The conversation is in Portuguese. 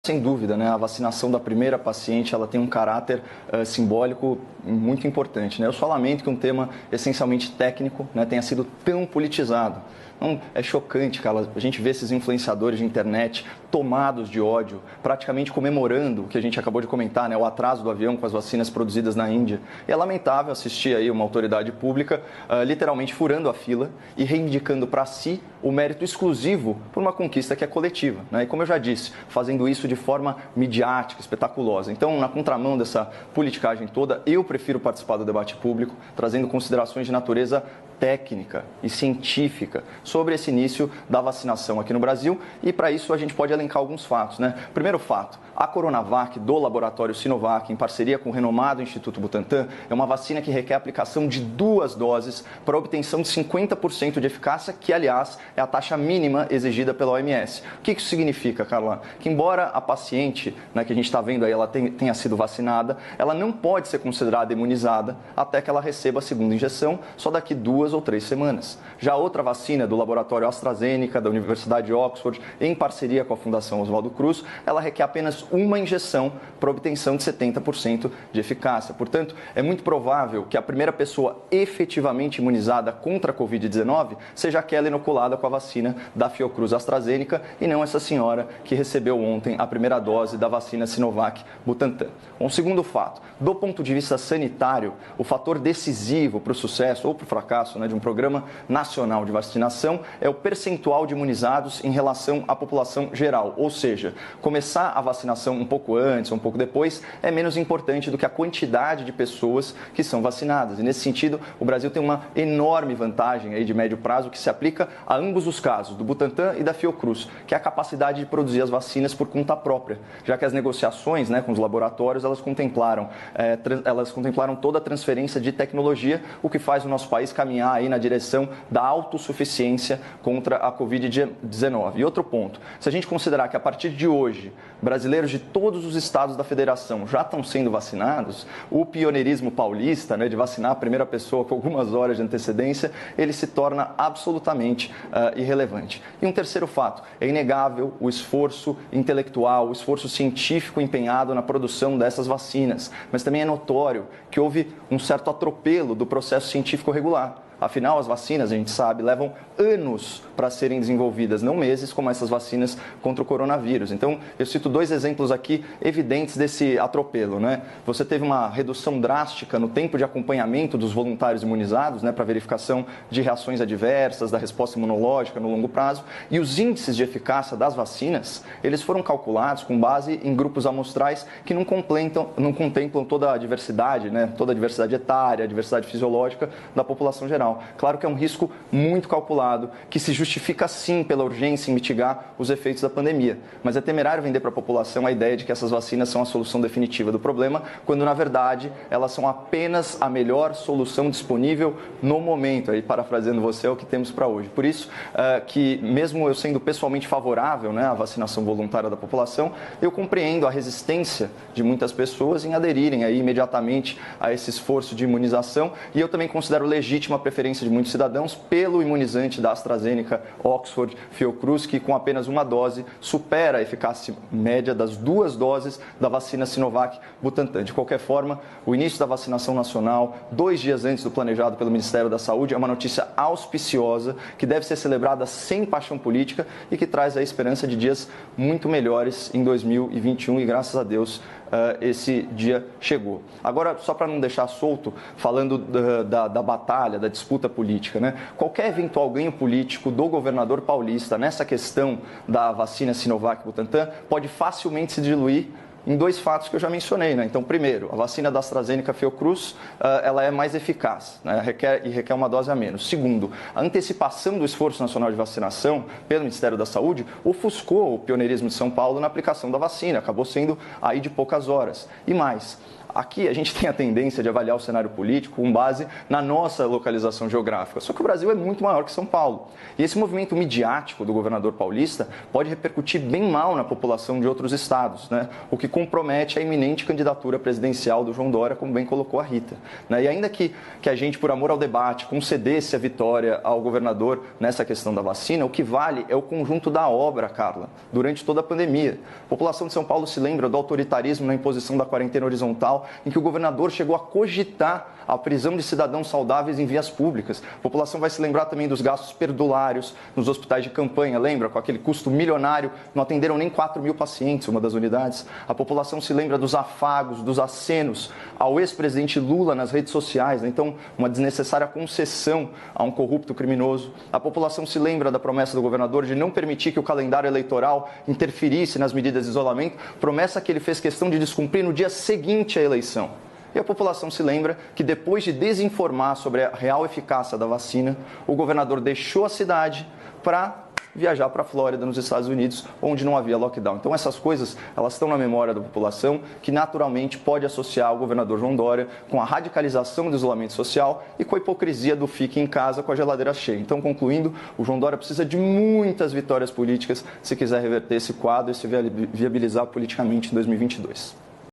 Sem dúvida, né? A vacinação da primeira paciente ela tem um caráter simbólico muito importante, né? Eu só lamento que um tema essencialmente técnico, né, tenha sido tão politizado. Então, é chocante, cara, a gente vê esses influenciadores de internet tomados de ódio, praticamente comemorando o que a gente acabou de comentar, né, o atraso do avião com as vacinas produzidas na Índia. E é lamentável assistir aí uma autoridade pública literalmente furando a fila e reivindicando para si o mérito exclusivo por uma conquista que é coletiva, né? E como eu já disse, fazendo isso de forma midiática, espetaculosa. Então, na contramão dessa politicagem toda, eu prefiro participar do debate público, trazendo considerações de natureza técnica e científica sobre esse início da vacinação aqui no Brasil, e para isso a gente pode elencar alguns fatos, né? Primeiro fato, a Coronavac do laboratório Sinovac, em parceria com o renomado Instituto Butantan, é uma vacina que requer a aplicação de 2 doses para obtenção de 50% de eficácia, que aliás é a taxa mínima exigida pela OMS. O que isso significa, Carla? Que embora a paciente, né, que a gente está vendo aí, ela tenha sido vacinada, ela não pode ser considerada imunizada até que ela receba a segunda injeção, só daqui 2 ou 3 semanas. Já outra vacina do laboratório AstraZeneca, da Universidade de Oxford, em parceria com a Fundação Oswaldo Cruz, ela requer apenas uma injeção para obtenção de 70% de eficácia. Portanto, é muito provável que a primeira pessoa efetivamente imunizada contra a Covid-19 seja aquela inoculada com a vacina da Fiocruz AstraZeneca e não essa senhora que recebeu ontem a primeira dose da vacina Sinovac Butantan. Um segundo fato, do ponto de vista sanitário, o fator decisivo para o sucesso ou para o fracasso, né, de um programa nacional de vacinação é o percentual de imunizados em relação à população geral, ou seja, começar a vacinação um pouco antes ou um pouco depois é menos importante do que a quantidade de pessoas que são vacinadas. E nesse sentido, o Brasil tem uma enorme vantagem aí de médio prazo que se aplica a ambos os casos, do Butantan e da Fiocruz, que é a capacidade de produzir as vacinas por conta própria, já que as negociações, né, com os laboratórios, elas contemplaram toda a transferência de tecnologia, o que faz o nosso país caminhar aí na direção da autossuficiência contra a Covid-19. E outro ponto, se a gente considerar que a partir de hoje, brasileiros de todos os estados da federação já estão sendo vacinados, o pioneirismo paulista, né, de vacinar a primeira pessoa com algumas horas de antecedência, ele se torna absolutamente irrelevante. E um terceiro fato, é inegável o esforço intelectual, o esforço científico empenhado na produção dessas vacinas, mas também é notório que houve um certo atropelo do processo científico regular. Afinal, as vacinas, a gente sabe, levam anos para serem desenvolvidas, não meses, como essas vacinas contra o coronavírus. Então, eu cito 2 exemplos aqui evidentes desse atropelo, né? Você teve uma redução drástica no tempo de acompanhamento dos voluntários imunizados, né, para verificação de reações adversas, da resposta imunológica no longo prazo, e os índices de eficácia das vacinas, eles foram calculados com base em grupos amostrais que não contemplam toda a diversidade, né, toda a diversidade etária, a diversidade fisiológica da população geral. Claro que é um risco muito calculado, que se justifica sim pela urgência em mitigar os efeitos da pandemia. Mas é temerário vender para a população a ideia de que essas vacinas são a solução definitiva do problema, quando na verdade elas são apenas a melhor solução disponível no momento. Aí, parafraseando você, é o que temos para hoje. Por isso que, mesmo eu sendo pessoalmente favorável, né, à vacinação voluntária da população, eu compreendo a resistência de muitas pessoas em aderirem aí imediatamente a esse esforço de imunização, e eu também considero legítima a preferência de muitos cidadãos pelo imunizante da AstraZeneca, Oxford, Fiocruz, que com apenas uma dose supera a eficácia média das 2 doses da vacina Sinovac Butantan. De qualquer forma, o início da vacinação nacional, 2 dias antes do planejado pelo Ministério da Saúde, é uma notícia auspiciosa que deve ser celebrada sem paixão política e que traz a esperança de dias muito melhores em 2021 e, graças a Deus, esse dia chegou. Agora, só para não deixar solto, falando da batalha, da disputa política, né? Qualquer eventual ganho político do governador paulista nessa questão da vacina Sinovac Butantan pode facilmente se diluir em 2 fatos que eu já mencionei, né? Então, primeiro, a vacina da AstraZeneca Fiocruz, ela é mais eficaz, né? requer uma dose a menos. Segundo, a antecipação do esforço nacional de vacinação pelo Ministério da Saúde ofuscou o pioneirismo de São Paulo na aplicação da vacina, acabou sendo aí de poucas horas. E mais, Aqui a gente tem a tendência de avaliar o cenário político com base na nossa localização geográfica. Só que o Brasil é muito maior que São Paulo. E esse movimento midiático do governador paulista pode repercutir bem mal na população de outros estados, né? O que compromete a iminente candidatura presidencial do João Dória, como bem colocou a Rita, né? E ainda que a gente, por amor ao debate, concedesse a vitória ao governador nessa questão da vacina, o que vale é o conjunto da obra, Carla, durante toda a pandemia. A população de São Paulo se lembra do autoritarismo na imposição da quarentena horizontal, em que o governador chegou a cogitar a prisão de cidadãos saudáveis em vias públicas. A população vai se lembrar também dos gastos perdulários nos hospitais de campanha, lembra? Com aquele custo milionário, não atenderam nem 4 mil pacientes, uma das unidades. A população se lembra dos afagos, dos acenos ao ex-presidente Lula nas redes sociais, né? Então, uma desnecessária concessão a um corrupto criminoso. A população se lembra da promessa do governador de não permitir que o calendário eleitoral interferisse nas medidas de isolamento, promessa que ele fez questão de descumprir no dia seguinte à eleição. E a população se lembra que depois de desinformar sobre a real eficácia da vacina, o governador deixou a cidade para viajar para a Flórida, nos Estados Unidos, onde não havia lockdown. Então essas coisas, elas estão na memória da população, que naturalmente pode associar o governador João Dória com a radicalização do isolamento social e com a hipocrisia do fique em casa com a geladeira cheia. Então, concluindo, o João Dória precisa de muitas vitórias políticas se quiser reverter esse quadro e se viabilizar politicamente em 2022.